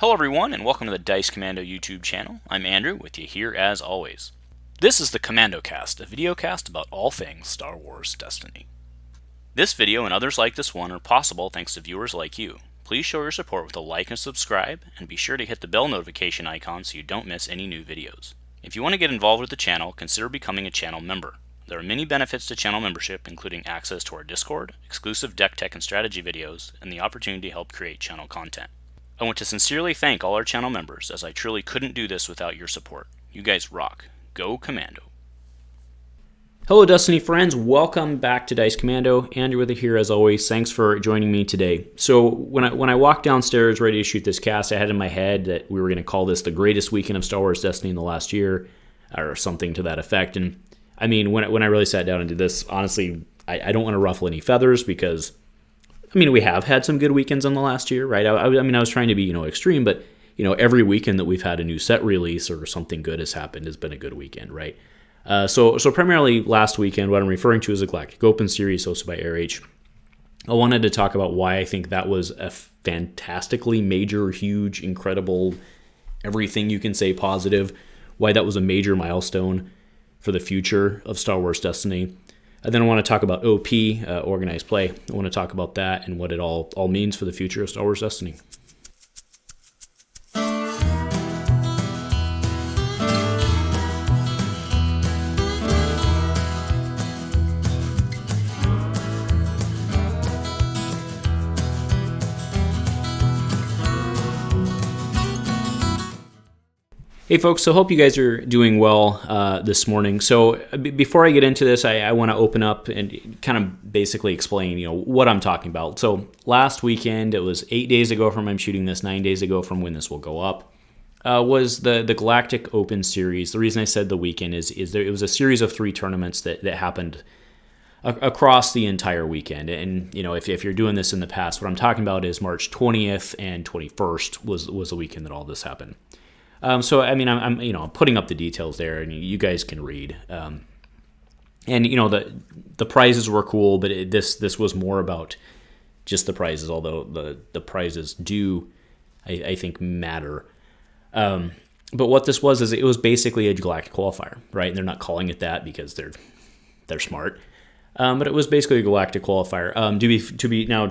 Hello everyone, and welcome to the Dice Commando YouTube channel. I'm Andrew, with you here as always. This is the Commando Cast, a video cast about all things Star Wars Destiny. This video and others like this one are possible thanks to viewers like you. Please show your support with a like and subscribe, and be sure to hit the bell notification icon so you don't miss any new videos. If you want to get involved with the channel, consider becoming a channel member. There are many benefits to channel membership, including access to our Discord, exclusive deck tech and strategy videos, and the opportunity to help create channel content. I want to sincerely thank all our channel members, as I truly couldn't do this without your support. You guys rock. Go Commando. Hello Destiny friends, welcome back to Dice Commando. Andrew with you here as always. Thanks for joining me today. So when I walked downstairs ready to shoot this cast, I had in my head that we were going to call this the greatest weekend of Star Wars Destiny in the last year, or something to that effect. And I mean, when I really sat down and did this, honestly, I don't want to ruffle any feathers because we have had some good weekends in the last year, right? I was trying to be, extreme, but, every weekend that we've had a new set release or something good has happened has been a good weekend, right? So primarily last weekend, what I'm referring to is the Galactic Opens series hosted by RH. I wanted to talk about why I think that was a fantastically major, huge, incredible, everything you can say positive, why that was a major milestone for the future of Star Wars Destiny. And then I want to talk about OP, Organized Play. I want to talk about that and what it all means for the future of Star Wars Destiny. Hey folks, so hope you guys are doing well this morning. So before I get into this, I want to open up and kind of basically explain, what I'm talking about. So last weekend, it was 8 days ago from I'm shooting this, 9 days ago from when this will go up, was the Galactic Opens series. The reason I said the weekend is it was a series of 3 tournaments that happened across the entire weekend. And, if you're doing this in the past, what I'm talking about is March 20th and 21st was the weekend that all this happened. I'm putting up the details there, and you guys can read. And the prizes were cool, but this was more about just the prizes. Although the prizes do, I think, matter. But what this was is it was basically a galactic qualifier, right? And they're not calling it that because they're smart. But it was basically a galactic qualifier.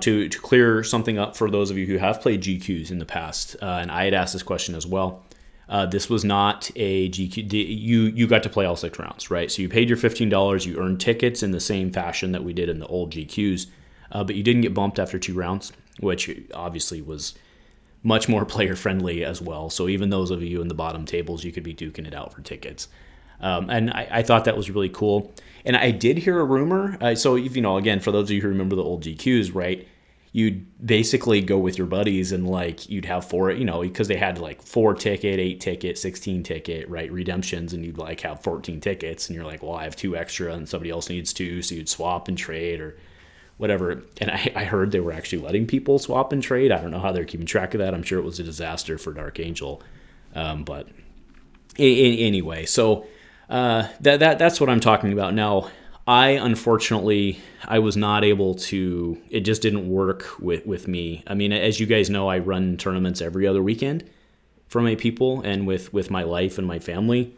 To clear something up for those of you who have played GQs in the past, and I had asked this question as well. This was not a GQ. You got to play all 6 rounds, right? So you paid your $15. You earned tickets in the same fashion that we did in the old GQs, but you didn't get bumped after 2 rounds, which obviously was much more player-friendly as well. So even those of you in the bottom tables, you could be duking it out for tickets. And I thought that was really cool. And I did hear a rumor. So, again, for those of you who remember the old GQs, right? You'd basically go with your buddies and you'd have 4, because they had 4 ticket, 8 ticket, 16 ticket, right, redemptions, and you'd have 14 tickets, and you're like, well, I have 2 extra and somebody else needs 2, so you'd swap and trade or whatever. And I heard they were actually letting people swap and trade. I don't know how they're keeping track of that. I'm sure it was a disaster for Dark Angel. But anyway, so that's what I'm talking about now. Unfortunately, I was not able to, it just didn't work with me. I mean, as you guys know, I run tournaments every other weekend for my people, and with my life and my family,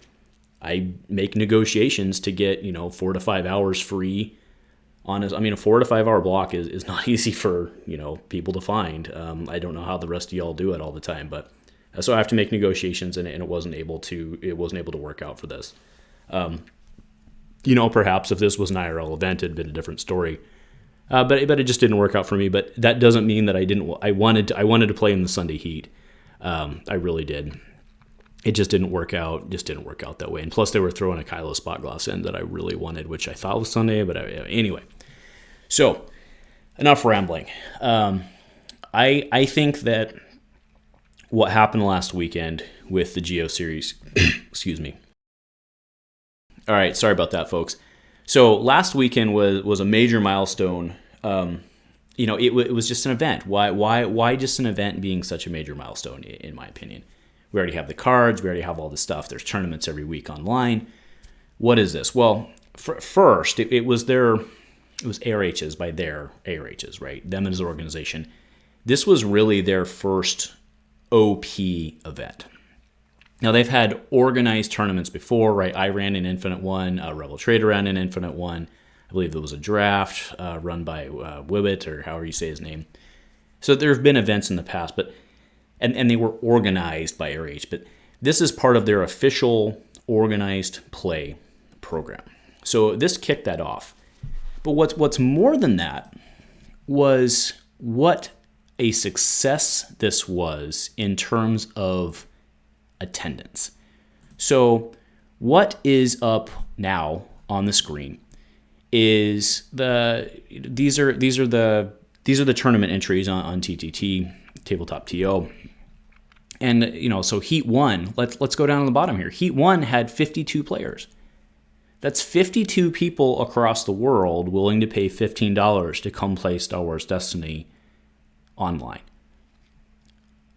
I make negotiations to get, 4 to 5 hours free. A 4 to 5 hour block is not easy for, people to find. I don't know how the rest of y'all do it all the time, but so I have to make negotiations, and it wasn't able to work out for this. Perhaps if this was an IRL event, it'd been a different story. But it just didn't work out for me. But that doesn't mean that I wanted to play in the Sunday heat. I really did. It just didn't work out. Just didn't work out that way. And plus, they were throwing a Kylo spot glass in that I really wanted, which I thought was Sunday. But anyway, so enough rambling. I think that what happened last weekend with the Geo series, excuse me. All right, sorry about that, folks. So last weekend was a major milestone. It was just an event. Why just an event being such a major milestone, in my opinion? We already have the cards. We already have all this stuff. There's tournaments every week online. What is this? Well, first, it was ARHs by their ARHs, right? Them as an organization. This was really their first OP event. Now, they've had organized tournaments before, right? I ran an Infinite one. Rebel Trader ran an Infinite one. I believe there was a draft run by Wibbit, or however you say his name. So there have been events in the past, but and they were organized by RH. But this is part of their official organized play program. So this kicked that off. But what's more than that was what a success this was in terms of attendance. So what is up now on the screen is these are the tournament entries on TTT, Tabletop TO. And so Heat 1, let's go down to the bottom here. Heat 1 had 52 players. That's 52 people across the world willing to pay $15 to come play Star Wars Destiny online.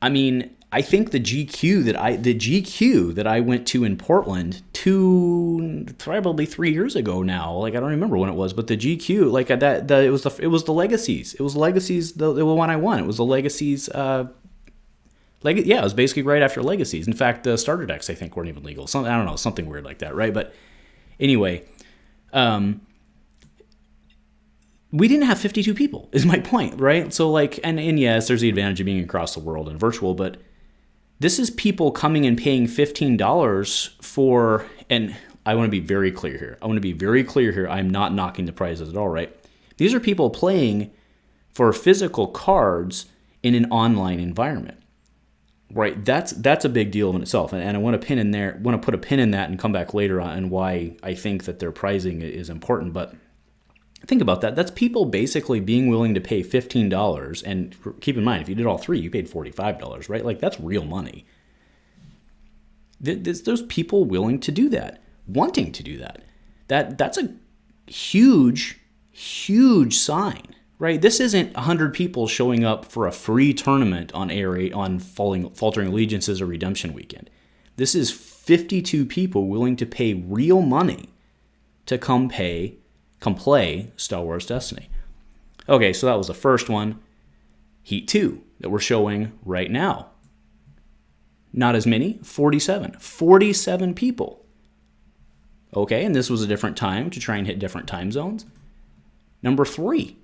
I mean, I think the GQ that I went to in Portland probably 3 years ago now. Like, I don't remember when it was, but the GQ, like it was the Legacies. It was Legacies, the one I won. It was the Legacies. It was basically right after Legacies. In fact, the starter decks I think weren't even legal. I don't know, something weird like that, right? But anyway, we didn't have 52 people, is my point, right? So and yes, there's the advantage of being across the world and virtual, but this is people coming and paying $15 for, and I want to be very clear here. I'm not knocking the prizes at all, right? These are people playing for physical cards in an online environment, right? That's a big deal in itself, and I want to put a pin in that and come back later on why I think that their pricing is important, but think about that. That's people basically being willing to pay $15. And keep in mind, if you did all three, you paid $45, right? Like, that's real money. There's people willing to do that, wanting to do that. That's a huge, huge sign, right? This isn't 100 people showing up for a free tournament on Faltering Allegiances or Redemption Weekend. This is 52 people willing to pay real money to come play Star Wars Destiny. Okay, so that was the first one. Heat 2 that we're showing right now. Not as many, 47. 47 people. Okay, and this was a different time to try and hit different time zones. Number 3,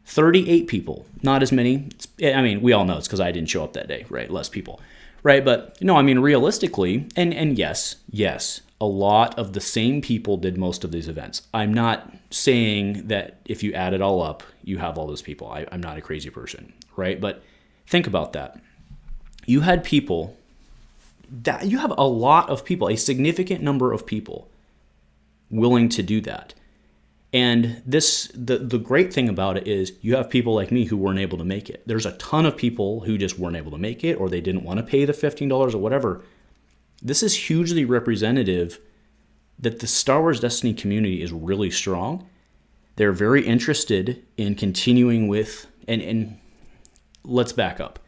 38 people. Not as many. I mean, we all know it's because I didn't show up that day, right? Less people, right? But no, I mean, realistically, and yes, a lot of the same people did most of these events. I'm not saying that if you add it all up, you have all those people. I'm not a crazy person, right? But think about that. You had people, you have a lot of people, a significant number of people willing to do that. And the great thing about it is you have people like me who weren't able to make it. There's a ton of people who just weren't able to make it, or they didn't want to pay the $15 or whatever. This is hugely representative that the Star Wars Destiny community is really strong. They're very interested in continuing with, and let's back up.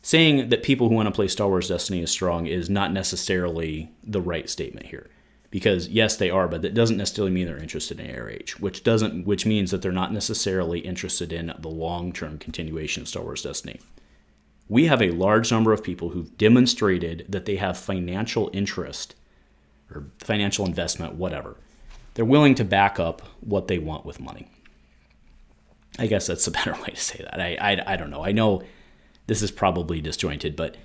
Saying that people who want to play Star Wars Destiny is strong is not necessarily the right statement here. Because yes, they are, but that doesn't necessarily mean they're interested in ARH, which means that they're not necessarily interested in the long-term continuation of Star Wars Destiny. We have a large number of people who've demonstrated that they have financial interest or financial investment, whatever. They're willing to back up what they want with money. I guess that's a better way to say that. I don't know. I know this is probably disjointed, but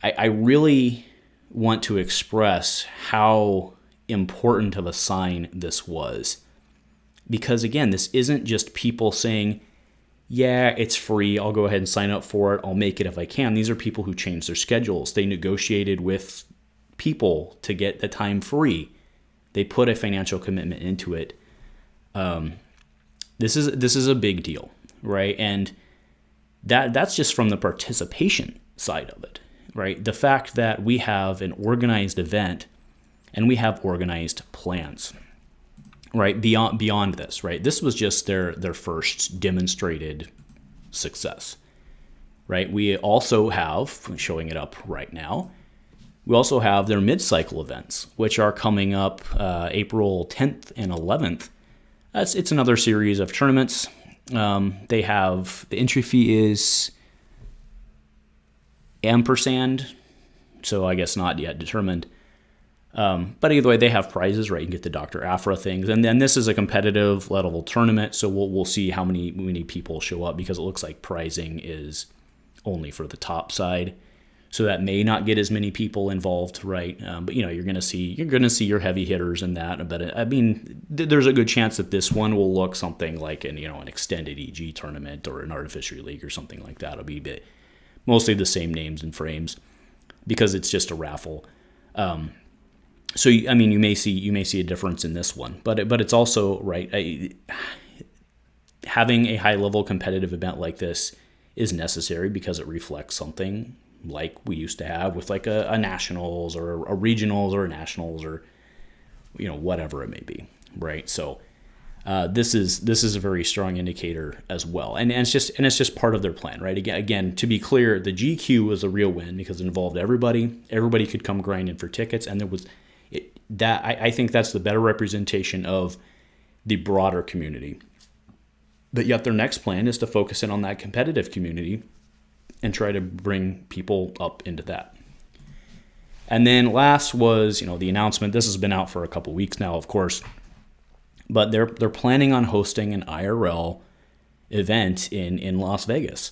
I really want to express how important of a sign this was. Because again, this isn't just people saying, yeah, it's free, I'll go ahead and sign up for it, I'll make it if I can. These are people who changed their schedules. They negotiated with people to get the time free. They put a financial commitment into it. This is a big deal, right? And that's just from the participation side of it, right? The fact that we have an organized event and we have organized plans, right? Beyond this, right? This was just their first demonstrated success, right? We also have, showing it up right now, we also have their mid-cycle events, which are coming up April 10th and 11th. It's another series of tournaments. They have, the entry fee is ampersand, so I guess not yet determined. But either way, they have prizes, right? You can get the Dr. Aphra things. And then this is a competitive level tournament, so we'll see how many people show up, because it looks like prizing is only for the top side. So that may not get as many people involved, right? But you're gonna see your heavy hitters in that. But I mean, there's a good chance that this one will look something like an extended EG tournament or an Artificery League or something like that. It'll be mostly the same names and frames, because it's just a raffle. So I mean, you may see a difference in this one, but it's also right. Having a high level competitive event like this is necessary, because it reflects something like we used to have with like a nationals or a regionals or a nationals, or whatever it may be, right? So this is a very strong indicator as well, and it's just part of their plan, right? Again, to be clear, the GQ was a real win because it involved everybody. Everybody could come grind in for tickets, and there was that. I think that's the better representation of the broader community. But yet their next plan is to focus in on that competitive community and try to bring people up into that. And then last was, the announcement. This has been out for a couple weeks now, of course, but they're planning on hosting an IRL event in Las Vegas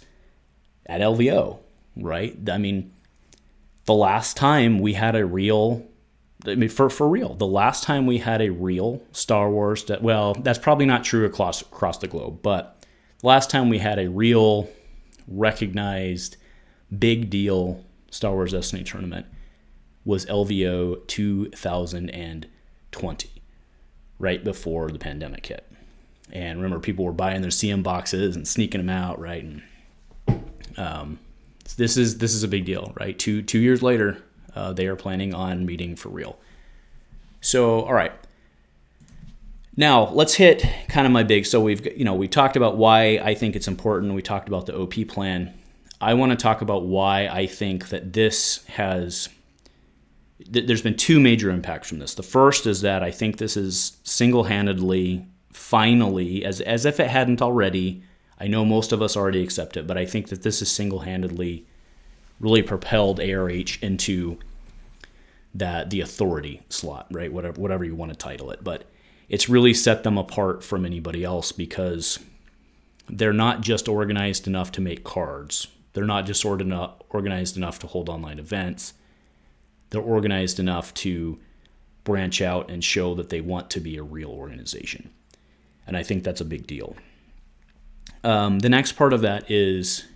at LVO, right? I mean, the last time we had a real, for real, the last time we had a real Star Wars, that's probably not true across the globe, but the last time we had a real recognized big deal Star Wars Destiny tournament was LVO 2020, right before the pandemic hit. And remember, people were buying their CM boxes and sneaking them out, right? And this is a big deal, right? Two years later, they are planning on meeting for real. So, all right. Now, let's hit kind of my big. So we talked about why I think it's important. We talked about the OP plan. I want to talk about why I think that there's been two major impacts from this. The first is that I think this is single-handedly, finally, as if it hadn't already. I know most of us already accept it, but I think that this is single-handedly really propelled ARH into the authority slot, right? Whatever you want to title it, but it's really set them apart from anybody else, because they're not just organized enough to make cards. They're not just organized enough to hold online events. They're organized enough to branch out and show that they want to be a real organization. And I think that's a big deal. The next part of that is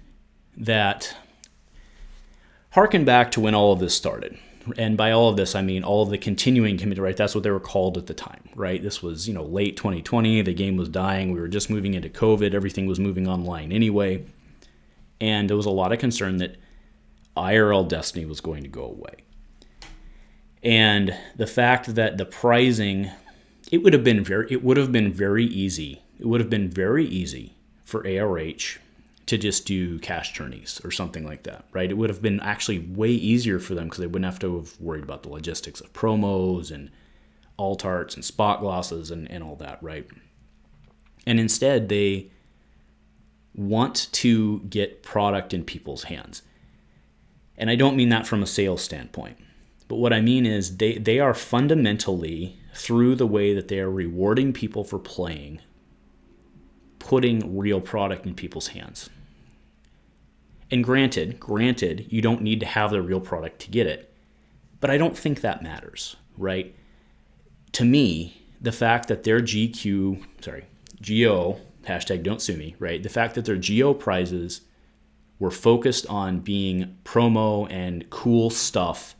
that harken back to when all of this started. And by all of this, I mean all of the continuing committee, right? That's what they were called at the time, right? This was, late 2020. The game was dying. We were just moving into COVID. Everything was moving online anyway. And there was a lot of concern that IRL Destiny was going to go away. And the fact that the pricing, it would have been very easy for ARH to just do cash tourneys or something like that, right? It would have been actually way easier for them, because they wouldn't have to have worried about the logistics of promos and alt arts and spot glosses and all that, right? And instead, they want to get product in people's hands. And I don't mean that from a sales standpoint, but what I mean is they are fundamentally, through the way that they are rewarding people for playing, putting real product in people's hands. And granted, you don't need to have the real product to get it, but I don't think that matters, right? To me, the fact that their GO, hashtag don't sue me, right? The fact that their GO prizes were focused on being promo and cool stuff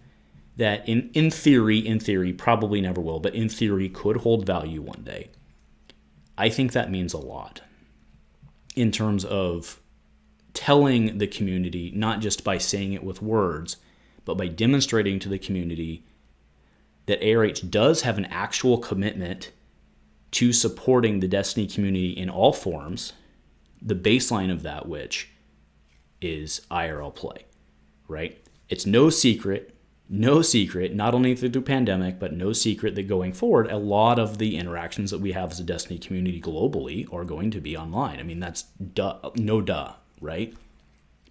that in theory, probably never will, but in theory could hold value one day. I think that means a lot in terms of telling the community, not just by saying it with words, but by demonstrating to the community that ARH does have an actual commitment to supporting the Destiny community in all forms, the baseline of that which is IRL play, right? It's no secret, not only through the pandemic, but no secret that going forward, a lot of the interactions that we have as a Destiny community globally are going to be online. I mean, that's duh, right?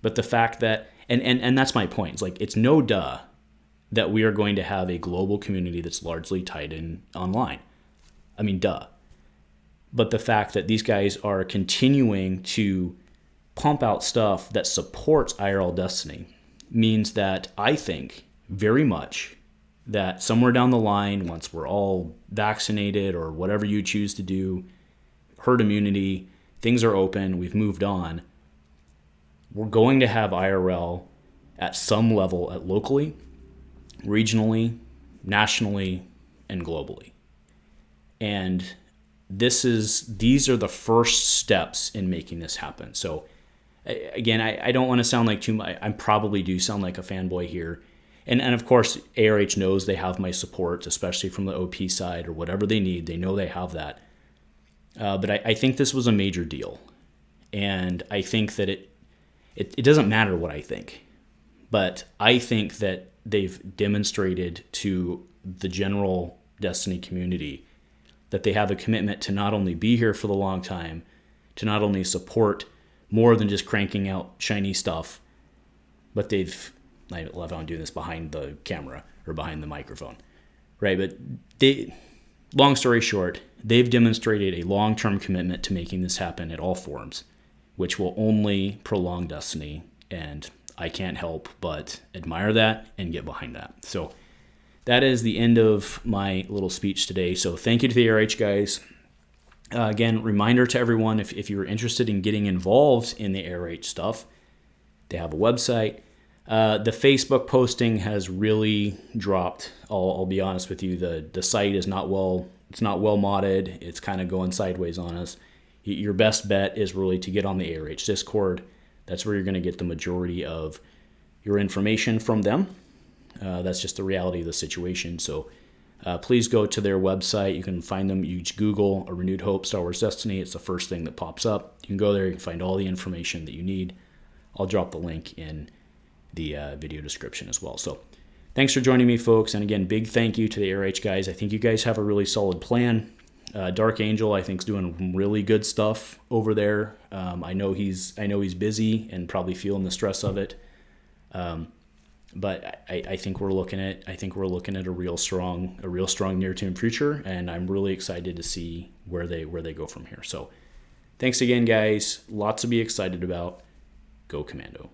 But the fact that, And that's my point. It's like, it's no duh that we are going to have a global community that's largely tied in online. I mean, duh. But the fact that these guys are continuing to pump out stuff that supports IRL Destiny means that I think very much that somewhere down the line, once we're all vaccinated or whatever you choose to do, herd immunity, things are open, we've moved on, we're going to have IRL at some level, at locally, regionally, nationally, and globally. And these are the first steps in making this happen. So again, I don't want to sound like too much. I probably do sound like a fanboy here. And of course, ARH knows they have my support, especially from the OP side or whatever they need. They know they have that. But I think this was a major deal. And I think that it doesn't matter what I think. But I think that they've demonstrated to the general Destiny community that they have a commitment to not only be here for the long time, to not only support more than just cranking out shiny stuff, but I love how I'm doing this behind the camera or behind the microphone, right? But long story short, they've demonstrated a long-term commitment to making this happen at all forms, which will only prolong Destiny, and I can't help but admire that and get behind that. So that is the end of my little speech today. So thank you to the ARH guys. Again, reminder to everyone, if you're interested in getting involved in the ARH stuff, they have a website. The Facebook posting has really dropped. I'll be honest with you. The site is not well modded. It's kind of going sideways on us. Your best bet is really to get on the ARH Discord. That's where you're going to get the majority of your information from them. That's just the reality of the situation. So please go to their website. You can find them. You Google A Renewed Hope Star Wars Destiny. It's the first thing that pops up. You can go there. You can find all the information that you need. I'll drop the link in the video description as well. So thanks for joining me, folks. And again, big thank you to the ARH guys. I think you guys have a really solid plan. Dark Angel, I think, is doing really good stuff over there. I know he's busy and probably feeling the stress of it. But I think we're looking at a real strong near-term future, and I'm really excited to see where they go from here. So thanks again, guys. Lots to be excited about. Go Commando.